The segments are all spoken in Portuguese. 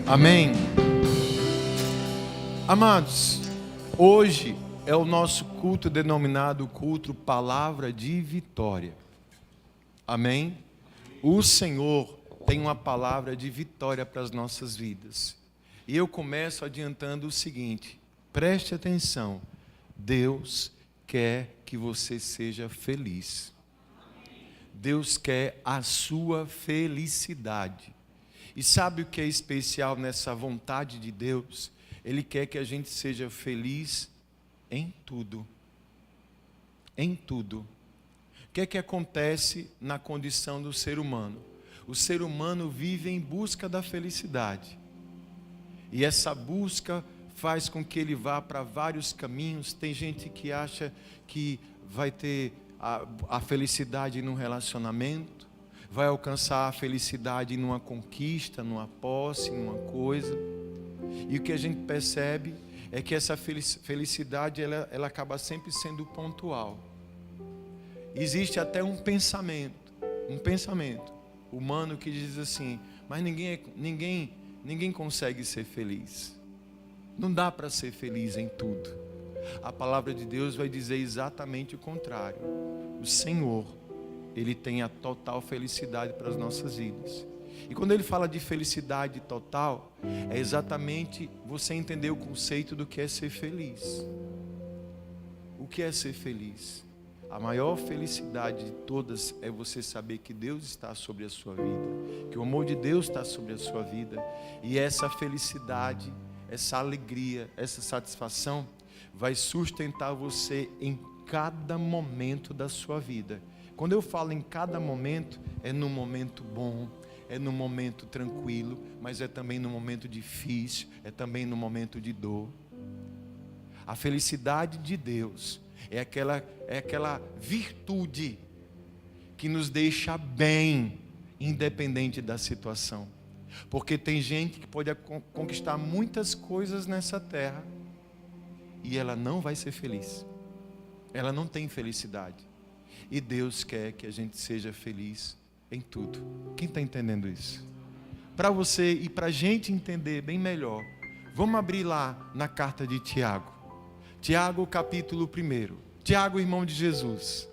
Amém. Amados, hoje é o nosso culto denominado culto Palavra de Vitória. Amém? O Senhor tem uma palavra de vitória para as nossas vidas. E eu começo adiantando o seguinte: preste atenção. Deus quer que você seja feliz. Deus quer a sua felicidade. E sabe o que é especial nessa vontade de Deus? Ele quer que a gente seja feliz em tudo. Em tudo. O que é que acontece na condição do ser humano? O ser humano vive em busca da felicidade. E essa busca faz com que ele vá para vários caminhos. Tem gente que acha que vai ter a felicidade num relacionamento, vai alcançar a felicidade numa conquista, numa posse, numa coisa. E o que a gente percebe é que essa felicidade ela acaba sempre sendo pontual. Existe até um pensamento humano que diz assim: mas ninguém consegue ser feliz. Não dá para ser feliz em tudo. A palavra de Deus vai dizer exatamente o contrário. O Senhor, Ele tem a total felicidade para as nossas vidas. E quando Ele fala de felicidade total, é exatamente você entender o conceito do que é ser feliz. O que é ser feliz? A maior felicidade de todas é você saber que Deus está sobre a sua vida, que o amor de Deus está sobre a sua vida. E essa felicidade, essa alegria, essa satisfação vai sustentar você em cada momento da sua vida. Quando eu falo em cada momento, é no momento bom, é no momento tranquilo, mas é também no momento difícil, é também no momento de dor. A felicidade de Deus é aquela virtude que nos deixa bem, independente da situação. Porque tem gente que pode conquistar muitas coisas nessa terra e ela não vai ser feliz. Ela não tem felicidade. E Deus quer que a gente seja feliz em tudo. Quem está entendendo isso? Para você e para a gente entender bem melhor, vamos abrir lá na carta de Tiago. Tiago capítulo 1. Tiago, irmão de Jesus.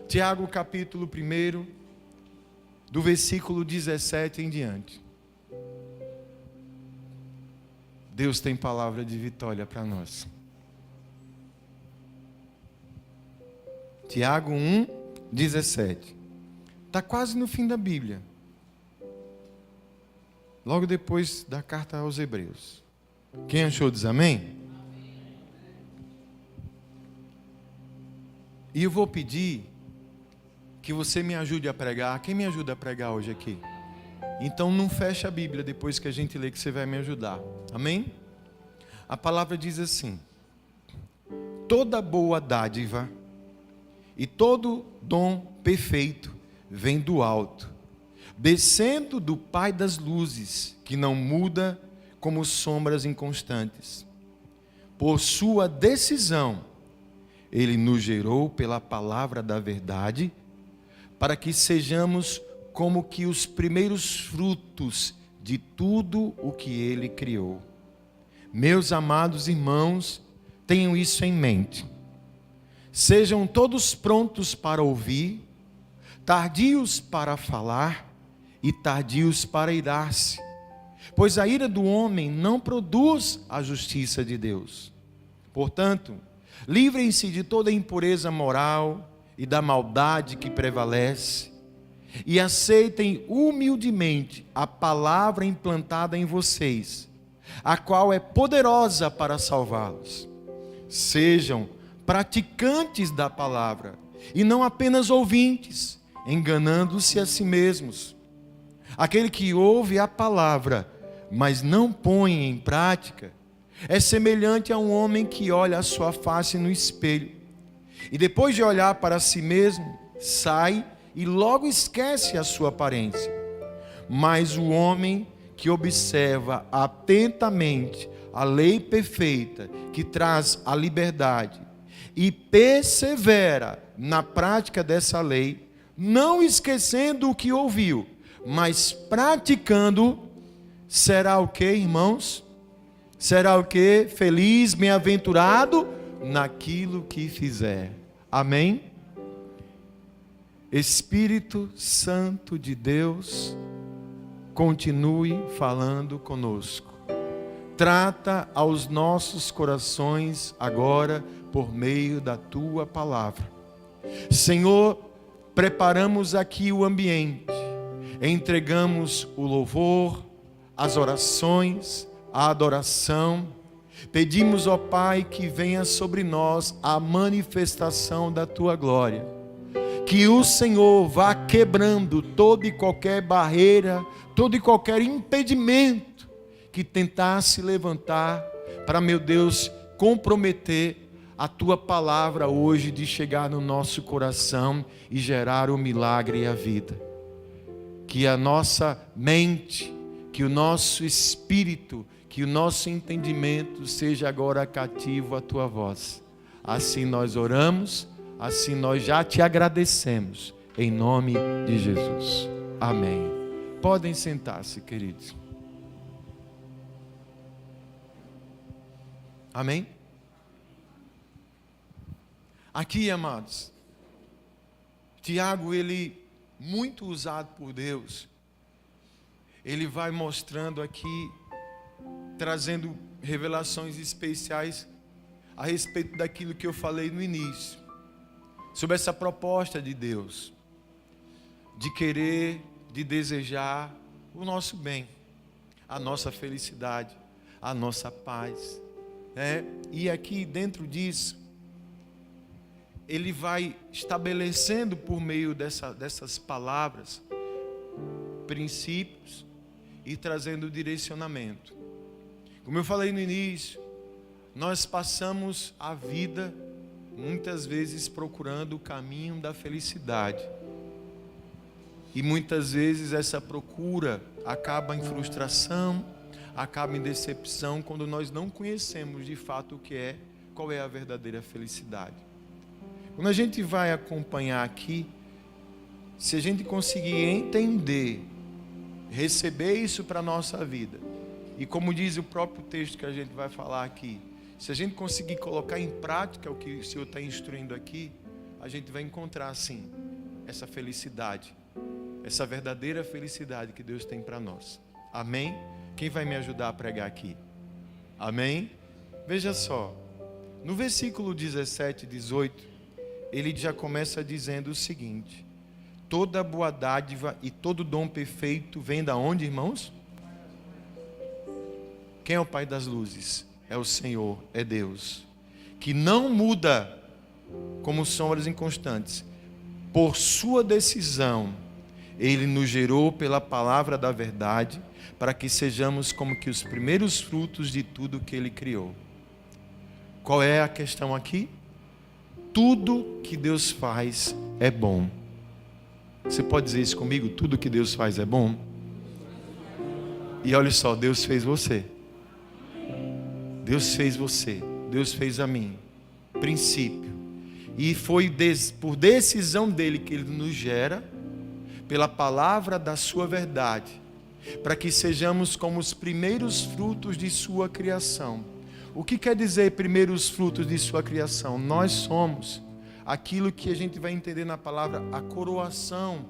Tiago capítulo 1, do versículo 17 em diante. Deus tem palavra de vitória para nós. Tiago 1, 17. Está quase no fim da Bíblia. Logo depois da carta aos Hebreus. Quem achou diz amém? E eu vou pedir que você me ajude a pregar. Quem me ajuda a pregar hoje aqui? Então não feche a Bíblia depois que a gente lê, que você vai me ajudar. Amém? A palavra diz assim: toda boa dádiva e todo dom perfeito vem do alto, descendo do Pai das luzes, que não muda como sombras inconstantes. Por sua decisão, Ele nos gerou pela palavra da verdade, para que sejamos como que os primeiros frutos de tudo o que Ele criou. Meus amados irmãos, tenham isso em mente. Sejam todos prontos para ouvir, tardios para falar e tardios para irar-se, pois a ira do homem não produz a justiça de Deus. Portanto, livrem-se de toda impureza moral e da maldade que prevalece, e aceitem humildemente a palavra implantada em vocês, a qual é poderosa para salvá-los. Sejam praticantes da palavra e não apenas ouvintes, enganando-se a si mesmos. Aquele que ouve a palavra, mas não põe em prática, é semelhante a um homem que olha a sua face no espelho e depois de olhar para si mesmo, sai e logo esquece a sua aparência. Mas o homem que observa atentamente a lei perfeita que traz a liberdade e persevera na prática dessa lei, não esquecendo o que ouviu, mas praticando, será o que, irmãos? Será o que? Feliz, bem-aventurado naquilo que fizer. Amém? Espírito Santo de Deus, continue falando conosco. Trata aos nossos corações agora por meio da tua palavra. Senhor, preparamos aqui o ambiente, entregamos o louvor, as orações, a adoração. Pedimos, ó Pai, que venha sobre nós a manifestação da tua glória. Que o Senhor vá quebrando toda e qualquer barreira, todo e qualquer impedimento que tentasse levantar para, meu Deus, comprometer a tua palavra hoje de chegar no nosso coração e gerar o milagre e a vida. Que a nossa mente, que o nosso espírito, que o nosso entendimento seja agora cativo à tua voz. Assim nós oramos, assim nós já te agradecemos, em nome de Jesus. Amém. Podem sentar-se, queridos. Amém? Aqui, amados, Tiago, ele, muito usado por Deus, ele vai mostrando aqui, trazendo revelações especiais a respeito daquilo que eu falei no início, sobre essa proposta de Deus, de querer, de desejar o nosso bem, a nossa felicidade, a nossa paz. E aqui dentro disso, ele vai estabelecendo por meio dessas palavras, princípios e trazendo direcionamento. Como eu falei no início, nós passamos a vida muitas vezes procurando o caminho da felicidade. E muitas vezes essa procura acaba em frustração, acaba em decepção, quando nós não conhecemos de fato qual é a verdadeira felicidade. Quando a gente vai acompanhar aqui, se a gente conseguir entender, receber isso para a nossa vida, e como diz o próprio texto que a gente vai falar aqui, se a gente conseguir colocar em prática o que o Senhor está instruindo aqui, a gente vai encontrar sim essa felicidade, essa verdadeira felicidade que Deus tem para nós. Amém? Quem vai me ajudar a pregar aqui? Amém? Veja só, no versículo 17 e 18, ele já começa dizendo o seguinte: toda boa dádiva e todo dom perfeito vem da onde, irmãos? Quem é o Pai das luzes? É o Senhor, é Deus, que não muda como sombras inconstantes. Por sua decisão, Ele nos gerou pela palavra da verdade, para que sejamos como que os primeiros frutos de tudo que Ele criou. Qual é a questão aqui? Tudo que Deus faz é bom. Você pode dizer isso comigo? Tudo que Deus faz é bom? E olha só, Deus fez você. Deus fez você. Deus fez a mim. Princípio. E foi por decisão dEle que Ele nos gera, pela palavra da sua verdade, para que sejamos como os primeiros frutos de sua criação. O que quer dizer primeiros frutos de sua criação? Nós somos aquilo que a gente vai entender na palavra, a coroação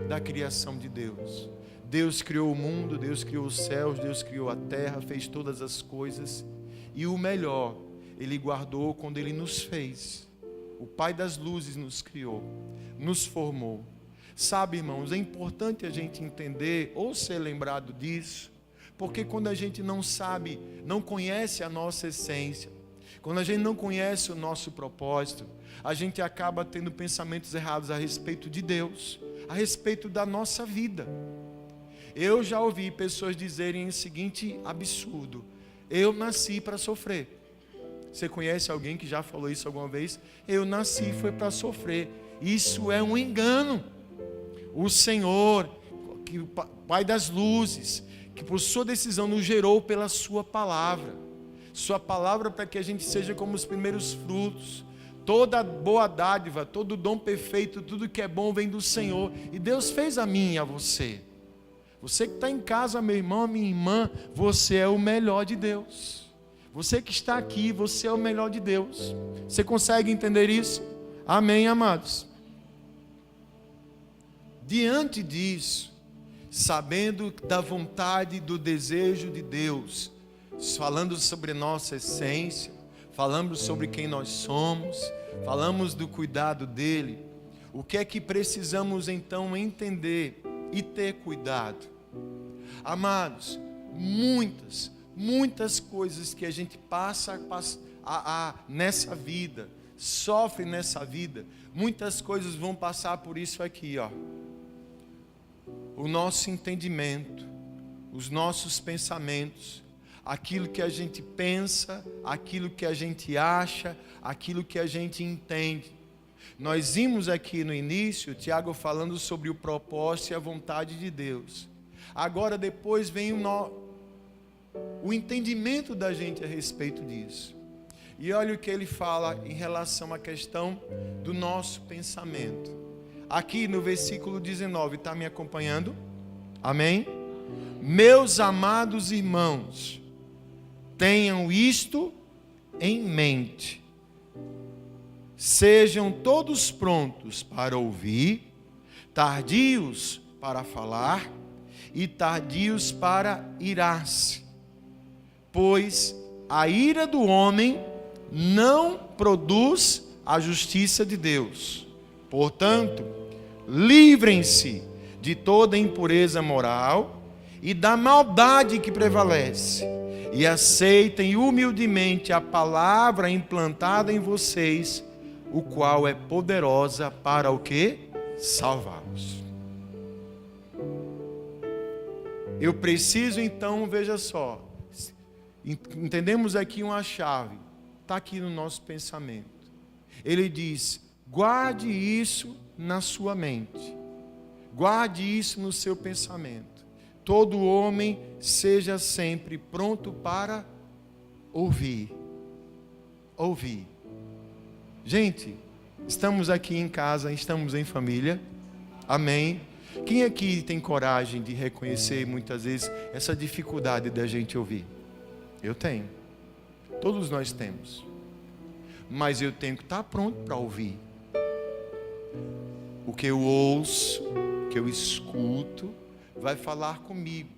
da criação de Deus. Deus criou o mundo, Deus criou os céus, Deus criou a terra, fez todas as coisas. E o melhor, Ele guardou quando Ele nos fez. O Pai das luzes nos criou, nos formou. Sabe, irmãos, é importante a gente entender ou ser lembrado disso, porque quando a gente não sabe, não conhece a nossa essência, quando a gente não conhece o nosso propósito, a gente acaba tendo pensamentos errados a respeito de Deus, a respeito da nossa vida. Eu já ouvi pessoas dizerem o seguinte absurdo: eu nasci para sofrer. Você conhece alguém que já falou isso alguma vez? Eu nasci foi para sofrer. Isso é um engano. O Senhor, que o Pai das luzes, que por sua decisão nos gerou pela sua palavra. Sua palavra para que a gente seja como os primeiros frutos. Toda boa dádiva, todo dom perfeito, tudo que é bom vem do Senhor. E Deus fez a mim e a você. Você que está em casa, meu irmão, minha irmã, você é o melhor de Deus. Você que está aqui, você é o melhor de Deus. Você consegue entender isso? Amém, amados? Diante disso, sabendo da vontade, do desejo de Deus, falando sobre nossa essência, falamos sobre quem nós somos, falamos do cuidado dele, o que é que precisamos então entender e ter cuidado? Amados, muitas coisas que a gente passa nessa vida, sofre nessa vida, muitas coisas vão passar por isso aqui, ó. O nosso entendimento, os nossos pensamentos, aquilo que a gente pensa, aquilo que a gente acha, aquilo que a gente entende. Nós vimos aqui no início, Tiago falando sobre o propósito e a vontade de Deus. Agora depois vem o entendimento da gente a respeito disso. E olha o que ele fala em relação à questão do nosso pensamento. Aqui no versículo 19, está me acompanhando? Amém? Meus amados irmãos, tenham isto em mente. Sejam todos prontos para ouvir, tardios para falar e tardios para irar-se. Pois a ira do homem não produz a justiça de Deus. Portanto, livrem-se de toda impureza moral e da maldade que prevalece, e aceitem humildemente a palavra implantada em vocês, o qual é poderosa para o quê? Salvá-los. Eu preciso então, veja só, entendemos aqui uma chave, está aqui no nosso pensamento. Ele diz: guarde isso na sua mente, guarde isso no seu pensamento. Todo homem seja sempre pronto para ouvir. Ouvir. Gente, estamos aqui em casa, estamos em família. Amém. Quem aqui tem coragem de reconhecer muitas vezes essa dificuldade da gente ouvir? Eu tenho. Todos nós temos. Mas eu tenho que estar pronto para ouvir. O que eu ouço, o que eu escuto, vai falar comigo.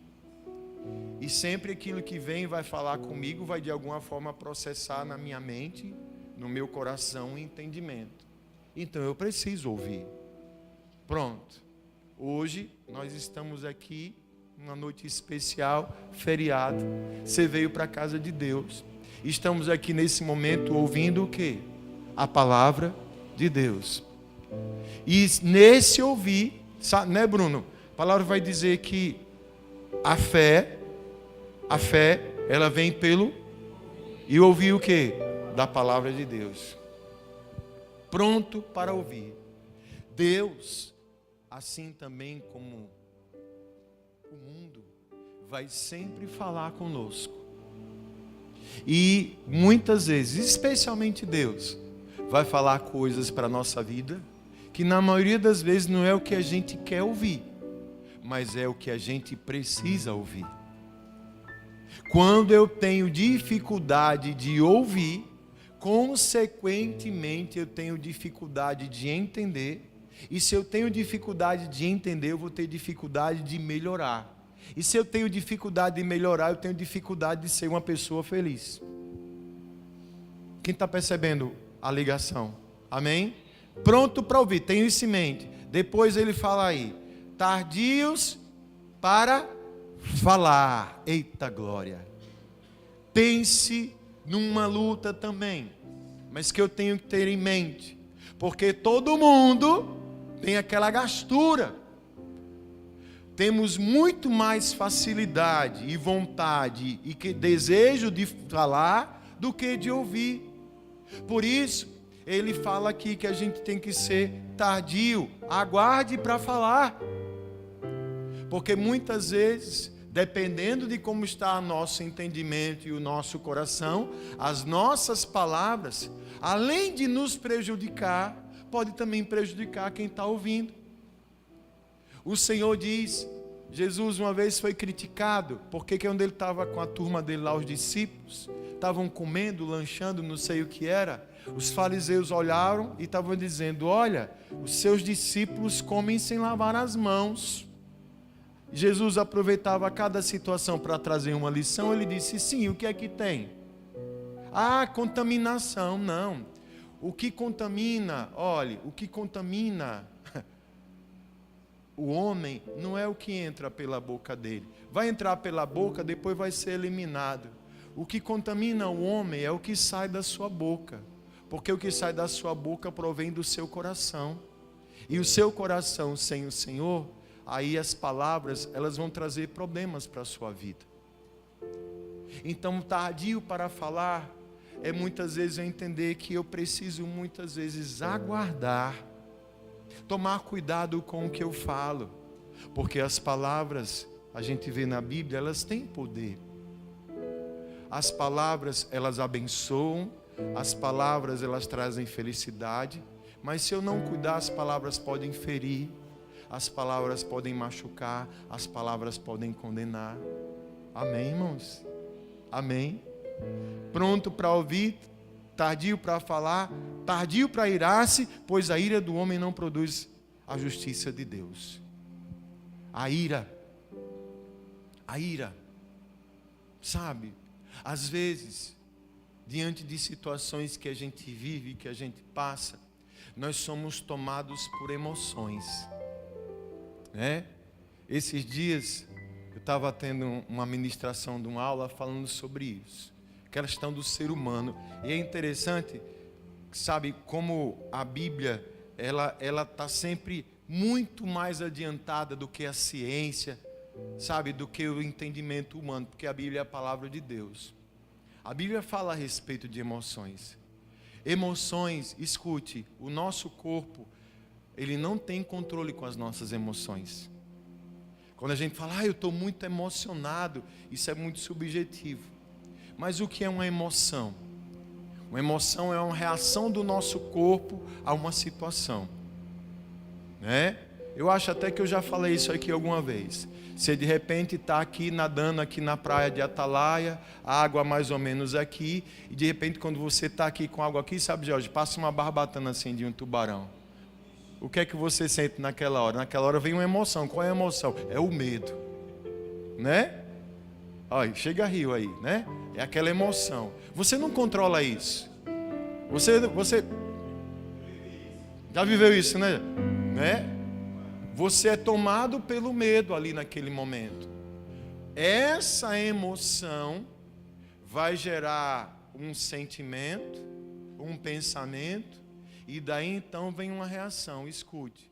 E sempre aquilo que vem vai falar comigo, vai de alguma forma processar na minha mente, no meu coração, o entendimento. Então eu preciso ouvir. Pronto. Hoje nós estamos aqui, uma noite especial, feriado. Você veio para a casa de Deus. Estamos aqui nesse momento ouvindo o quê? A palavra de Deus. E nesse ouvir, né, Bruno? A palavra vai dizer que a fé, ela vem pelo e ouvir o quê? Da palavra de Deus. Pronto para ouvir. Deus, assim também como o mundo, vai sempre falar conosco. E muitas vezes, especialmente Deus, vai falar coisas para a nossa vida que na maioria das vezes não é o que a gente quer ouvir, mas é o que a gente precisa ouvir. Quando eu tenho dificuldade de ouvir, consequentemente eu tenho dificuldade de entender. E se eu tenho dificuldade de entender, eu vou ter dificuldade de melhorar. E se eu tenho dificuldade de melhorar, eu tenho dificuldade de ser uma pessoa feliz. Quem está percebendo a ligação? Amém? Pronto para ouvir, tenho isso em mente. Depois ele fala aí, tardios para falar. Eita glória! Pense numa luta também, mas que eu tenho que ter em mente, porque todo mundo tem aquela gastura. Temos muito mais facilidade e vontade e desejo de falar do que de ouvir. Por isso, ele fala aqui que a gente tem que ser tardio, aguarde para falar. Porque muitas vezes, dependendo de como está o nosso entendimento e o nosso coração, as nossas palavras, além de nos prejudicar, pode também prejudicar quem está ouvindo. O Senhor diz Jesus uma vez foi criticado, porque quando ele estava com a turma dele lá, os discípulos, estavam comendo, lanchando, não sei o que era, os fariseus olharam e estavam dizendo: olha, os seus discípulos comem sem lavar as mãos. Jesus aproveitava cada situação para trazer uma lição. Ele disse: sim, o que é que tem? Ah, contaminação. Não, o que contamina, olhe, o que contamina o homem não é o que entra pela boca dele. Vai entrar pela boca, depois vai ser eliminado. O que contamina o homem é o que sai da sua boca, porque o que sai da sua boca provém do seu coração. E o seu coração sem o Senhor, aí as palavras, elas vão trazer problemas para a sua vida. Então, tardio para falar é muitas vezes eu entender que eu preciso muitas vezes aguardar, tomar cuidado com o que eu falo, porque as palavras, a gente vê na Bíblia, elas têm poder. As palavras, elas abençoam, as palavras, elas trazem felicidade, mas se eu não cuidar, as palavras podem ferir, as palavras podem machucar, as palavras podem condenar. Amém, irmãos? Amém? Pronto para ouvir, tardio para falar, tardio para irar-se, pois a ira do homem não produz a justiça de Deus. A ira, sabe? Às vezes, diante de situações que a gente vive, que a gente passa, nós somos tomados por emoções, né? Esses dias, eu estava tendo uma ministração de uma aula falando sobre isso, a questão do ser humano. E é interessante, sabe, como a Bíblia, ela está sempre muito mais adiantada do que a ciência, sabe, do que o entendimento humano, porque a Bíblia é a palavra de Deus. A Bíblia fala a respeito de emoções. Emoções, escute, o nosso corpo, ele não tem controle com as nossas emoções. Quando a gente fala, eu estou muito emocionado, isso é muito subjetivo. Mas o que é uma emoção? Uma emoção é uma reação do nosso corpo a uma situação, né? Eu acho até que eu já falei isso aqui alguma vez. Você de repente está aqui nadando aqui na praia de Atalaia, a água mais ou menos aqui, e de repente quando você está aqui com água aqui, sabe, Jorge, passa uma barbatana assim de um tubarão. O que é que você sente naquela hora? Naquela hora vem uma emoção. Qual é a emoção? É o medo, né? Olha, chega a rio aí, né? É aquela emoção. Você não controla isso. Você já viveu isso, né? Você é tomado pelo medo ali naquele momento. Essa emoção vai gerar um sentimento, um pensamento, e daí então vem uma reação. Escute,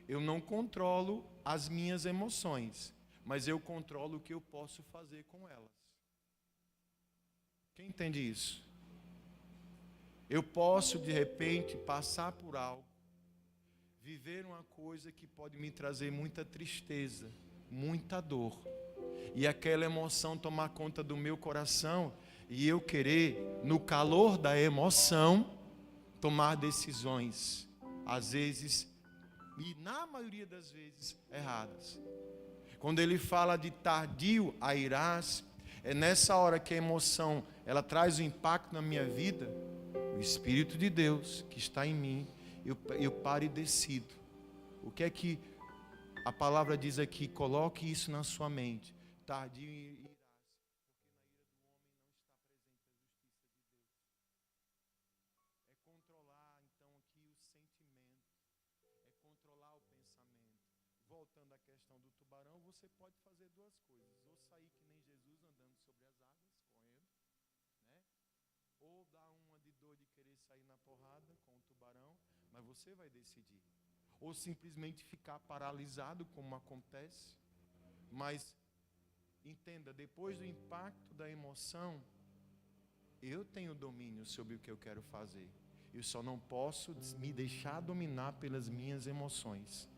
eu não controlo as minhas emoções, mas eu controlo o que eu posso fazer com elas. Quem entende isso? Eu posso de repente passar por algo, viver uma coisa que pode me trazer muita tristeza, muita dor, e aquela emoção tomar conta do meu coração, e eu querer, no calor da emoção, tomar decisões, às vezes, e na maioria das vezes, erradas. Quando ele fala de tardio a irar-se, é nessa hora que a emoção, ela traz um impacto na minha vida, o Espírito de Deus que está em mim, eu paro e decido. O que é que a palavra diz aqui? Coloque isso na sua mente. Tardio e irar-se, porque na ira do homem não está a presença da justiça de Deus. É controlar então aqui o sentimento, é controlar o pensamento. Voltando à questão do tubarão, você pode fazer duas coisas: ou sair que nem Jesus andando sobre as águas, correndo, né? Ou dar uma de dor de querer sair na porrada com o tubarão, mas você vai decidir. Ou simplesmente ficar paralisado, como acontece. Mas entenda, depois do impacto da emoção, eu tenho domínio sobre o que eu quero fazer. Eu só não posso me deixar dominar pelas minhas emoções,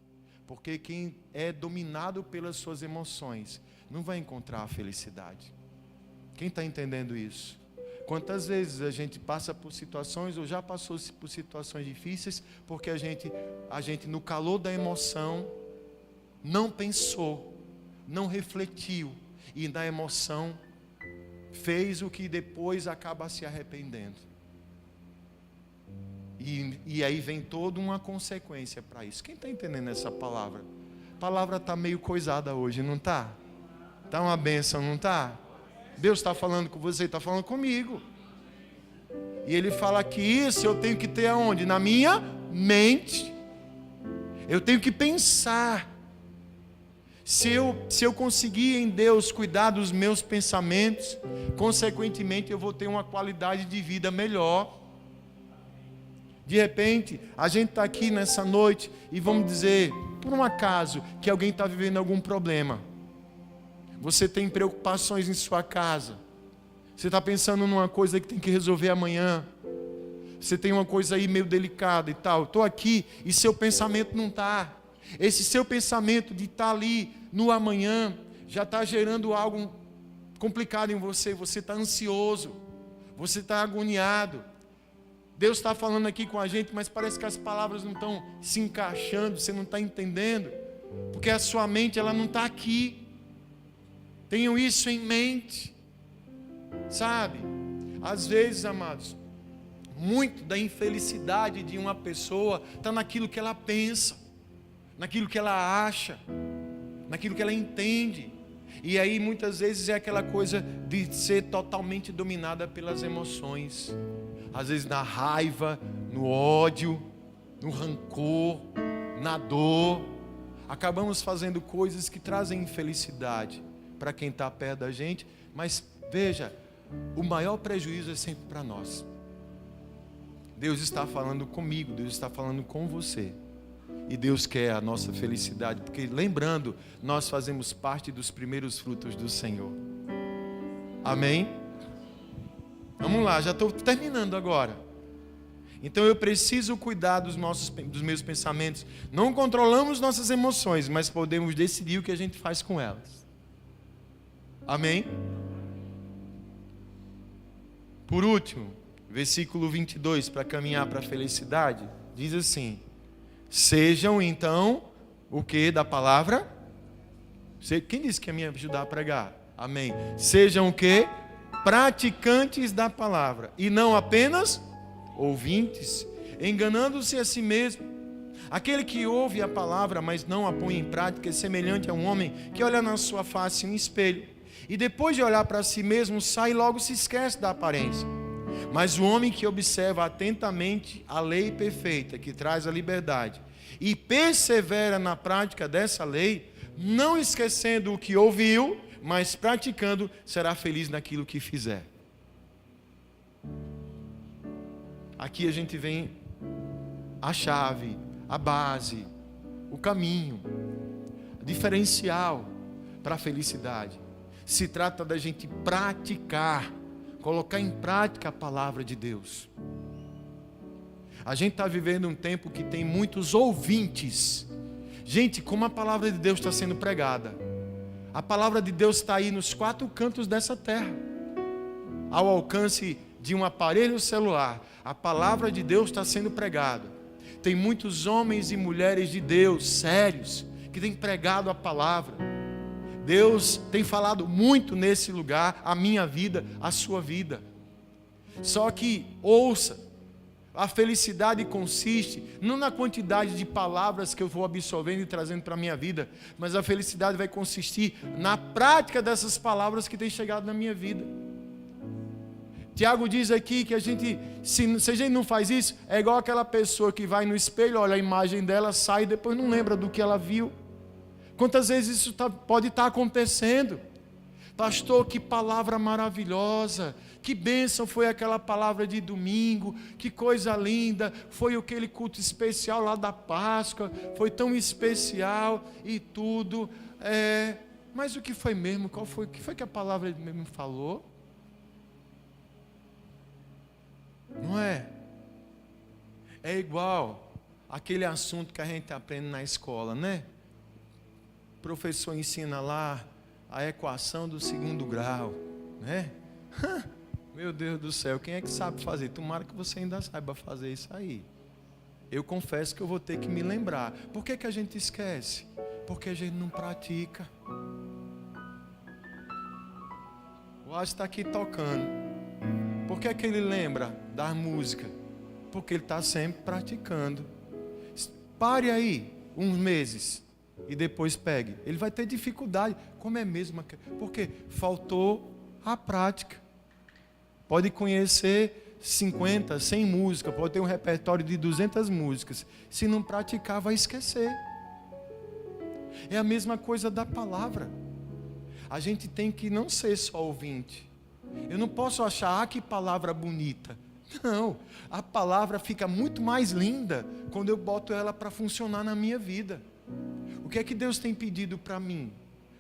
porque quem é dominado pelas suas emoções não vai encontrar a felicidade. Quem está entendendo isso? Quantas vezes a gente passa por situações, ou já passou por situações difíceis, porque a gente no calor da emoção, não pensou, não refletiu e na emoção fez o que depois acaba se arrependendo. E aí vem toda uma consequência para isso. Quem está entendendo essa palavra? A palavra está meio coisada hoje, não está? Está uma bênção, não está? Deus está falando com você, está falando comigo. E Ele fala que isso eu tenho que ter aonde? Na minha mente. Eu tenho que pensar. Se eu conseguir em Deus cuidar dos meus pensamentos, consequentemente eu vou ter uma qualidade de vida melhor. De repente, a gente está aqui nessa noite e vamos dizer, por um acaso, que alguém está vivendo algum problema. Você tem preocupações em sua casa. Você está pensando numa coisa que tem que resolver amanhã. Você tem uma coisa aí meio delicada e tal. Estou aqui e seu pensamento não está. Esse seu pensamento de estar ali no amanhã já está gerando algo complicado em você. Você está ansioso. Você está agoniado. Deus está falando aqui com a gente, mas parece que as palavras não estão se encaixando. Você não está entendendo. Porque a sua mente ela não está aqui. Tenham isso em mente. Sabe? Às vezes, amados, muito da infelicidade de uma pessoa está naquilo que ela pensa, naquilo que ela acha, naquilo que ela entende. E aí muitas vezes é aquela coisa de ser totalmente dominada pelas emoções. Às vezes na raiva, no ódio, no rancor, na dor. Acabamos fazendo coisas que trazem infelicidade para quem está perto da gente. Mas veja, o maior prejuízo é sempre para nós. Deus está falando comigo, Deus está falando com você. E Deus quer a nossa felicidade, porque lembrando, nós fazemos parte dos primeiros frutos do Senhor. Amém? Vamos lá, já estou terminando agora. Então eu preciso cuidar dos meus pensamentos. Não controlamos nossas emoções, mas podemos decidir o que a gente faz com elas. Amém? Por último, versículo 22, para caminhar para a felicidade, diz assim: sejam então, o que da palavra? Quem disse que ia me ajudar a pregar? Amém. Sejam o que? Praticantes da palavra, e não apenas ouvintes, enganando-se a si mesmo. Aquele que ouve a palavra, mas não a põe em prática, é semelhante a um homem que olha na sua face um espelho, e depois de olhar para si mesmo, sai e logo se esquece da aparência. Mas o homem que observa atentamente a lei perfeita, que traz a liberdade, e persevera na prática dessa lei, não esquecendo o que ouviu, mas praticando, será feliz naquilo que fizer. Aqui a gente vem a chave, a base, o caminho, o diferencial para a felicidade. Se trata da gente praticar, colocar em prática a palavra de Deus. A gente está vivendo um tempo que tem muitos ouvintes. Gente, como a palavra de Deus está sendo pregada. A palavra de Deus está aí nos 4 cantos dessa terra. Ao alcance de um aparelho celular, a palavra de Deus está sendo pregada. Tem muitos homens e mulheres de Deus, sérios, que têm pregado a palavra. Deus tem falado muito nesse lugar, a minha vida, a sua vida. Só que, ouça, a felicidade consiste não na quantidade de palavras que eu vou absorvendo e trazendo para a minha vida, mas a felicidade vai consistir na prática dessas palavras que têm chegado na minha vida. Tiago diz aqui que se a gente não faz isso, é igual aquela pessoa que vai no espelho, olha a imagem dela, sai e depois não lembra do que ela viu. Quantas vezes isso pode estar acontecendo? Pastor, que palavra maravilhosa, que bênção foi aquela palavra de domingo, que coisa linda, foi aquele culto especial lá da Páscoa, foi tão especial e tudo, mas o que foi mesmo? O que foi que a palavra mesmo falou? Não é? É igual aquele assunto que a gente aprende na escola, né? O professor ensina lá a equação do 2º grau, né? Meu Deus do céu, quem é que sabe fazer? Tomara que você ainda saiba fazer isso aí. Eu confesso que eu vou ter que me lembrar. Por que a gente esquece? Porque a gente não pratica. Eu acho que está aqui tocando. Por que é que ele lembra da música? Porque ele está sempre praticando. Pare aí uns meses e depois pegue. Ele vai ter dificuldade. Como é mesmo? Porque faltou a prática. Pode conhecer 50, 100 músicas, pode ter um repertório de 200 músicas. Se não praticar, vai esquecer. É a mesma coisa da palavra. A gente tem que não ser só ouvinte. Eu não posso achar, que palavra bonita. Não, a palavra fica muito mais linda quando eu boto ela para funcionar na minha vida. O que é que Deus tem pedido para mim?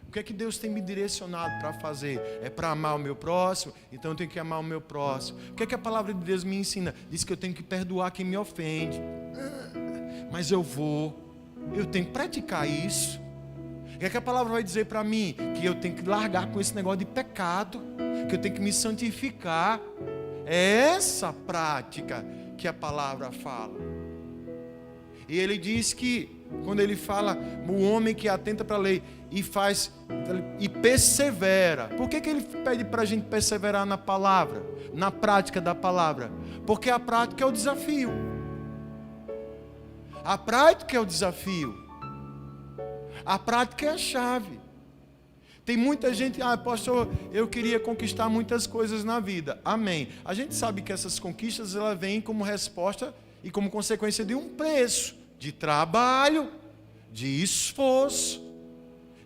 O que é que Deus tem me direcionado para fazer? É para amar o meu próximo? Então eu tenho que amar o meu próximo. O que é que a palavra de Deus me ensina? Diz que eu tenho que perdoar quem me ofende. Mas eu tenho que praticar isso. O que é que a palavra vai dizer para mim? Que eu tenho que largar com esse negócio de pecado, que eu tenho que me santificar. É essa prática que a palavra fala. E ele diz que, quando ele fala, o homem que atenta para a lei e persevera. Por que ele pede para a gente perseverar na palavra, na prática da palavra? Porque a prática é o desafio. A prática é o desafio. A prática é a chave. Tem muita gente, pastor, eu queria conquistar muitas coisas na vida. Amém. A gente sabe que essas conquistas elas vêm como resposta e como consequência de um preço, de trabalho, de esforço,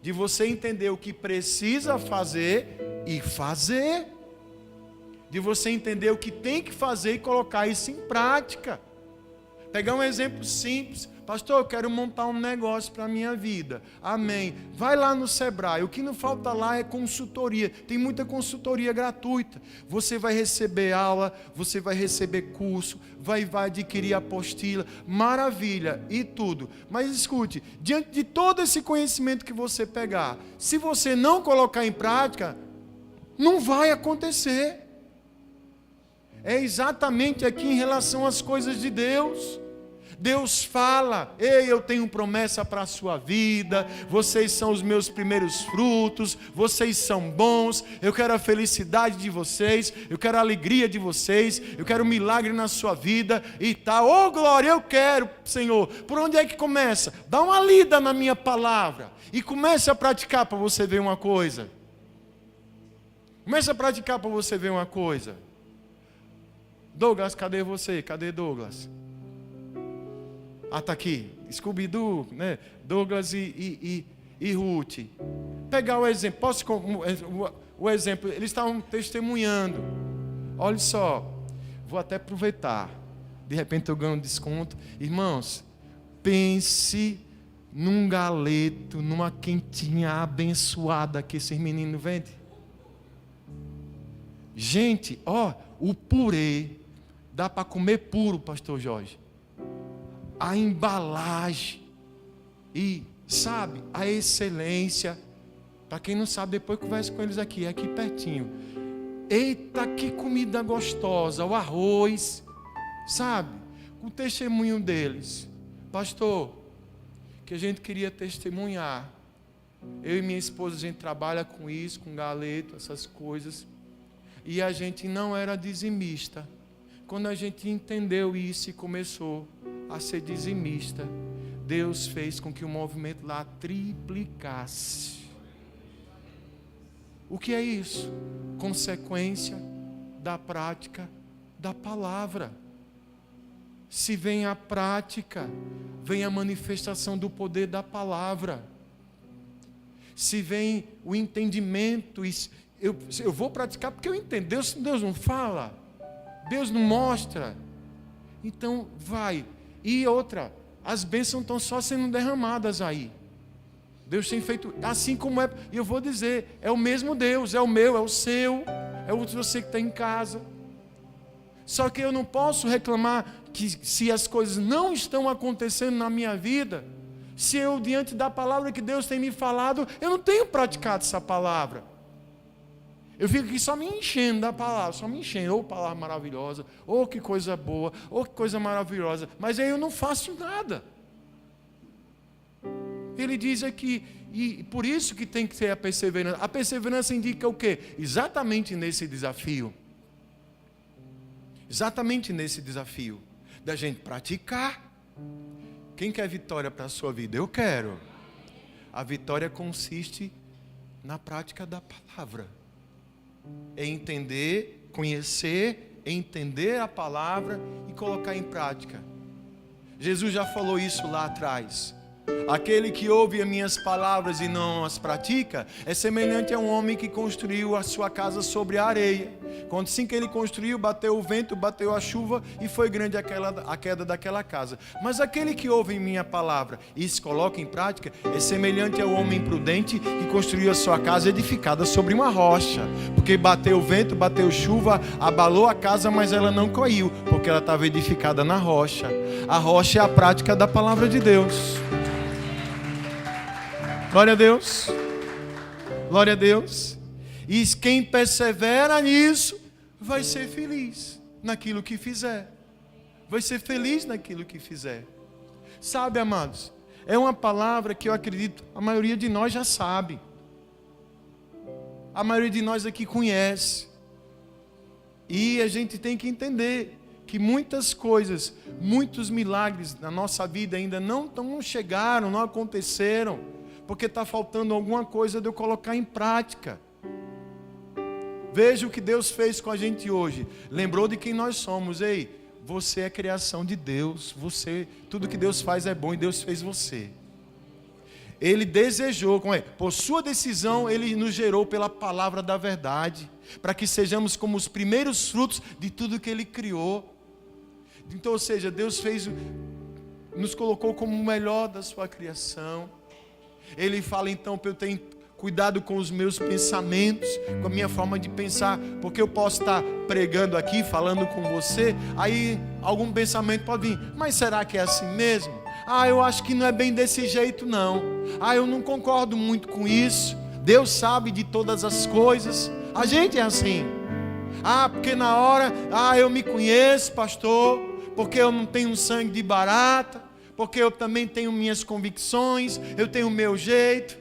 de você entender o que precisa fazer e fazer, de você entender o que tem que fazer e colocar isso em prática. Pegar um exemplo simples. Pastor, eu quero montar um negócio para a minha vida. Amém. Vai lá no Sebrae. O que não falta lá é consultoria. Tem muita consultoria gratuita. Você vai receber aula, você vai receber curso, vai adquirir apostila. Maravilha e tudo. Mas escute, diante de todo esse conhecimento que você pegar, se você não colocar em prática, não vai acontecer. É exatamente aqui em relação às coisas de Deus. Deus fala, ei, eu tenho promessa para a sua vida, vocês são os meus primeiros frutos, vocês são bons, eu quero a felicidade de vocês, eu quero a alegria de vocês, eu quero um milagre na sua vida e tal. Oh glória, eu quero, Senhor. Por onde é que começa? Dá uma lida na minha palavra e comece a praticar para você ver uma coisa. Comece a praticar para você ver uma coisa. Douglas, cadê você? Cadê Douglas? Está aqui, Scooby-Doo, né? Douglas e Ruth. Pegar o exemplo, o exemplo, eles estavam testemunhando. Olha só, vou até aproveitar. De repente eu ganho um desconto. Irmãos, pense num galeto, numa quentinha abençoada que esses meninos vendem. Gente, o purê dá para comer puro, pastor Jorge. A embalagem e, sabe, a excelência. Para quem não sabe, depois conversa com eles aqui pertinho. Eita, que comida gostosa, o arroz, sabe, o testemunho deles. Pastor, que a gente queria testemunhar. Eu e minha esposa, a gente trabalha com isso, com galeto, essas coisas. E a gente não era dizimista. Quando a gente entendeu isso e começou a ser dizimista, Deus fez com que o movimento lá triplicasse. O que é isso? Consequência da prática da palavra. Se vem a prática, vem a manifestação do poder da palavra. Se vem o entendimento, eu vou praticar porque eu entendo. Deus não fala, Deus não mostra. Então vai. E outra, as bênçãos estão só sendo derramadas aí. Deus tem feito, assim como é, e eu vou dizer, é o mesmo Deus, é o meu, é o seu, é o de você que está em casa. Só que eu não posso reclamar que se as coisas não estão acontecendo na minha vida, se eu, diante da palavra que Deus tem me falado, eu não tenho praticado essa palavra. Eu fico aqui só me enchendo da palavra, só me enchendo. Palavra maravilhosa, que coisa boa, que coisa maravilhosa. Mas aí eu não faço nada. Ele diz aqui, e por isso que tem que ter a perseverança. A perseverança indica o quê? Exatamente nesse desafio. Exatamente nesse desafio. Da gente praticar. Quem quer vitória para a sua vida? Eu quero. A vitória consiste na prática da palavra. É entender, conhecer, entender a palavra e colocar em prática. Jesus já falou isso lá atrás. Aquele que ouve as minhas palavras e não as pratica é semelhante a um homem que construiu a sua casa sobre a areia. Quando assim que ele construiu, bateu o vento, bateu a chuva e foi grande a queda daquela casa. Mas aquele que ouve minha palavra e se coloca em prática é semelhante ao homem prudente que construiu a sua casa edificada sobre uma rocha. Porque bateu o vento, bateu chuva, abalou a casa, mas ela não caiu, porque ela estava edificada na rocha. A rocha é a prática da palavra de Deus. Glória a Deus. Glória a Deus. E quem persevera nisso vai ser feliz naquilo que fizer. Vai ser feliz naquilo que fizer. Sabe, amados, é uma palavra que eu acredito a maioria de nós já sabe. A maioria de nós aqui conhece. E a gente tem que entender que muitas coisas, muitos milagres na nossa vida ainda não chegaram, não aconteceram. Porque está faltando alguma coisa de eu colocar em prática. Veja o que Deus fez com a gente hoje. Lembrou de quem nós somos. Ei, você é criação de Deus. Tudo que Deus faz é bom e Deus fez você. Ele desejou, por sua decisão, Ele nos gerou pela palavra da verdade. Para que sejamos como os primeiros frutos de tudo que Ele criou. Então, ou seja, Deus nos colocou como o melhor da sua criação. Ele fala então para eu ter cuidado com os meus pensamentos, com a minha forma de pensar, porque eu posso estar pregando aqui, falando com você, aí algum pensamento pode vir, mas será que é assim mesmo? Eu acho que não é bem desse jeito não, eu não concordo muito com isso, Deus sabe de todas as coisas, a gente é assim, porque na hora, eu me conheço, pastor, porque eu não tenho sangue de barata, porque eu também tenho minhas convicções, eu tenho o meu jeito.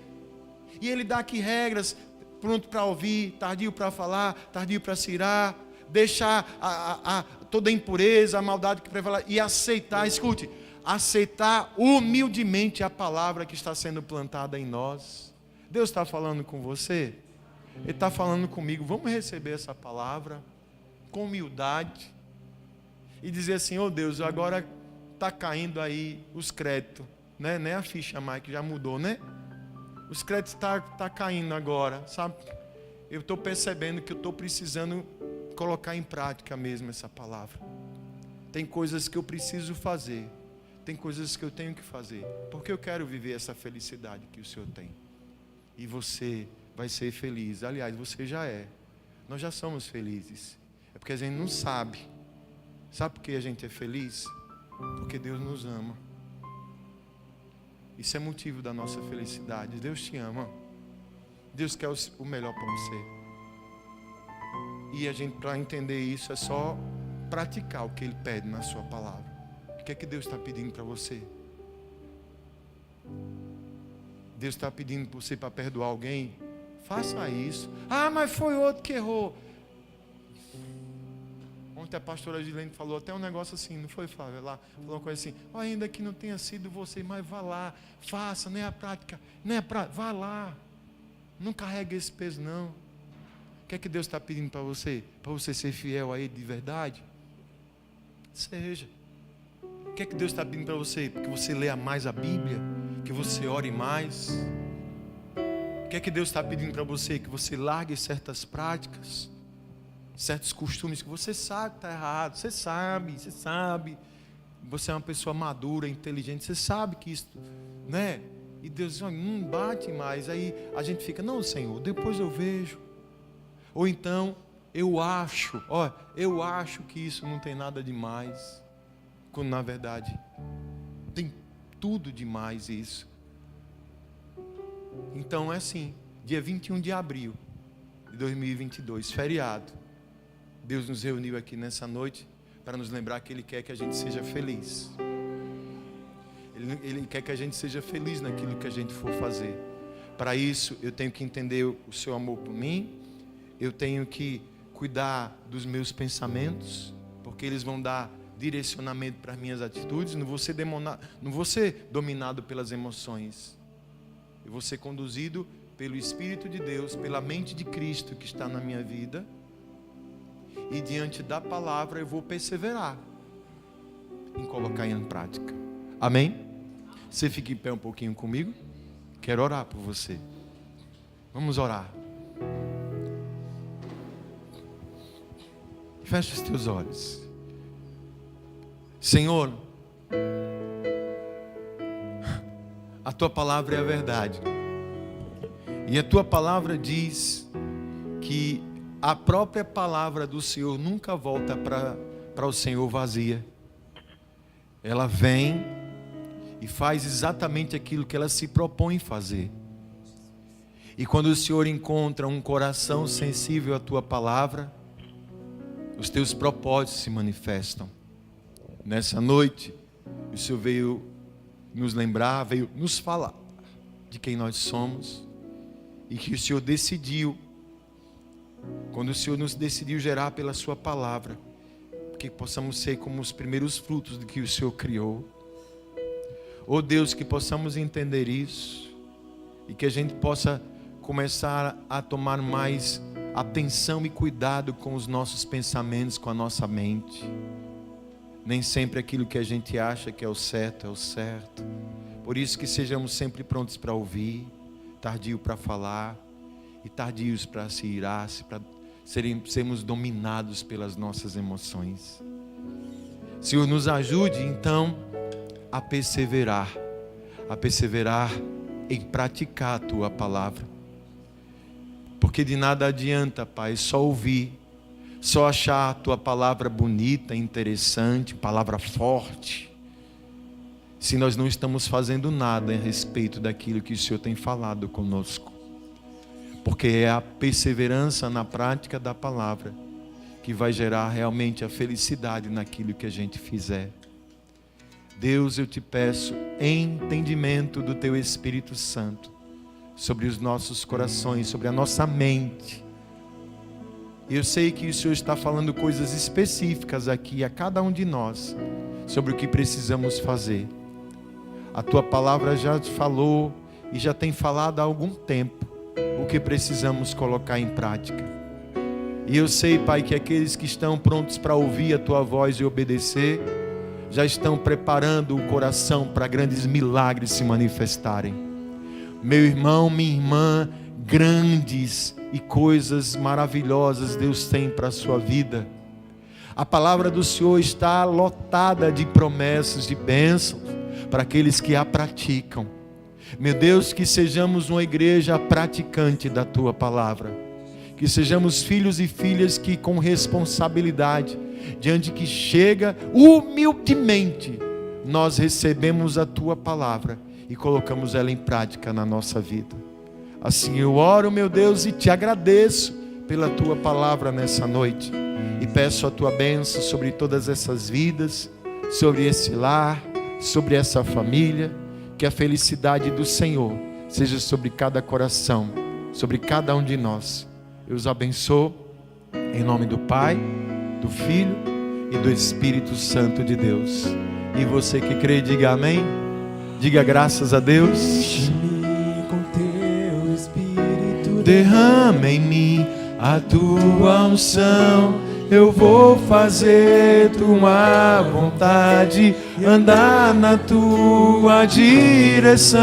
E ele dá aqui regras, pronto para ouvir, tardio para falar, tardio para se irar, deixar toda a impureza, a maldade que prevalece, e aceitar, escute, aceitar humildemente a palavra que está sendo plantada em nós. Deus está falando com você? Ele está falando comigo, vamos receber essa palavra com humildade e dizer assim, Deus, agora está caindo aí os créditos, né? Nem a ficha mais, que já mudou, né? Os créditos tá caindo agora, sabe? Eu estou percebendo que eu estou precisando colocar em prática mesmo essa palavra. Tem coisas que eu preciso fazer, tem coisas que eu tenho que fazer, porque eu quero viver essa felicidade que o Senhor tem. E você vai ser feliz, aliás, você já é. Nós já somos felizes, é porque a gente não sabe. Sabe por que a gente é feliz? Porque Deus nos ama. Isso é motivo da nossa felicidade. Deus te ama. Deus quer o melhor para você. E a gente, para entender isso, é só praticar o que Ele pede na sua palavra. O que é que Deus está pedindo para você? Deus está pedindo para você para perdoar alguém? Faça isso. Mas foi outro que errou. Ontem a pastora Gilene falou até um negócio assim, não foi, Flávia? Lá falou uma coisa assim, ainda que não tenha sido você, mas vá lá, faça, nem a prática, vá lá, não carregue esse peso não. O que é que Deus está pedindo para você? Para você ser fiel a Ele de verdade? Seja. O que é que Deus está pedindo para você? Que você leia mais a Bíblia, que você ore mais. O que é que Deus está pedindo para você? Que você largue certas práticas, certos costumes que você sabe que está errado, você sabe, você é uma pessoa madura, inteligente, você sabe que isso, né? E Deus diz, não bate mais, aí a gente fica, não, Senhor, depois eu vejo, ou então, eu acho que isso não tem nada demais, quando na verdade, tem tudo demais isso. Então é assim, dia 21 de abril de 2022, feriado, Deus nos reuniu aqui nessa noite para nos lembrar que Ele quer que a gente seja feliz. Ele quer que a gente seja feliz naquilo que a gente for fazer. Para isso, eu tenho que entender o seu amor por mim. Eu tenho que cuidar dos meus pensamentos, porque eles vão dar direcionamento para as minhas atitudes. Não vou ser dominado pelas emoções. Eu vou ser conduzido pelo Espírito de Deus, pela mente de Cristo que está na minha vida. E diante da palavra eu vou perseverar em colocar em prática. Amém? Você fica em pé um pouquinho comigo. Quero orar por você. Vamos orar. Feche os teus olhos. Senhor, a tua palavra é a verdade. E a tua palavra diz que a própria palavra do Senhor nunca volta para o Senhor vazia. Ela vem e faz exatamente aquilo que ela se propõe fazer. E quando o Senhor encontra um coração sensível à tua palavra, os teus propósitos se manifestam. Nessa noite, o Senhor veio nos lembrar, veio nos falar de quem nós somos e que o Senhor decidiu, quando o Senhor nos decidiu gerar pela sua palavra, que possamos ser como os primeiros frutos do que o Senhor criou. Oh Deus, que possamos entender isso e que a gente possa começar a tomar mais atenção e cuidado com os nossos pensamentos, com a nossa mente. Nem sempre aquilo que a gente acha que é o certo, é o certo. Por isso que sejamos sempre prontos para ouvir, tardio para falar e tardios para se irar, para sermos dominados pelas nossas emoções. Senhor, nos ajude então a perseverar em praticar a tua palavra. Porque de nada adianta, Pai, só ouvir, só achar a tua palavra bonita, interessante, palavra forte, se nós não estamos fazendo nada a respeito daquilo que o Senhor tem falado conosco. Porque é a perseverança na prática da palavra que vai gerar realmente a felicidade naquilo que a gente fizer. Deus, eu te peço entendimento do teu Espírito Santo sobre os nossos corações, sobre a nossa mente. Eu sei que o Senhor está falando coisas específicas aqui a cada um de nós sobre o que precisamos fazer. A tua palavra já te falou e já tem falado há algum tempo o que precisamos colocar em prática. E eu sei, Pai, que aqueles que estão prontos para ouvir a tua voz e obedecer, já estão preparando o coração para grandes milagres se manifestarem. Meu irmão, minha irmã, grandes e coisas maravilhosas Deus tem para a sua vida. A palavra do Senhor está lotada de promessas, de bênçãos para aqueles que a praticam. Meu Deus, que sejamos uma igreja praticante da tua palavra. Que sejamos filhos e filhas que com responsabilidade, diante que chega humildemente, nós recebemos a tua palavra e colocamos ela em prática na nossa vida. Assim eu oro, meu Deus, e te agradeço pela tua palavra nessa noite. E peço a tua bênção sobre todas essas vidas, sobre esse lar, sobre essa família. Que a felicidade do Senhor seja sobre cada coração, sobre cada um de nós. Eu os abençoo em nome do Pai, do Filho e do Espírito Santo de Deus. E você que crê, diga amém. Diga graças a Deus. Enche-me com teu Espírito, Derrama em mim a tua unção. Eu vou fazer tua vontade, andar na tua direção.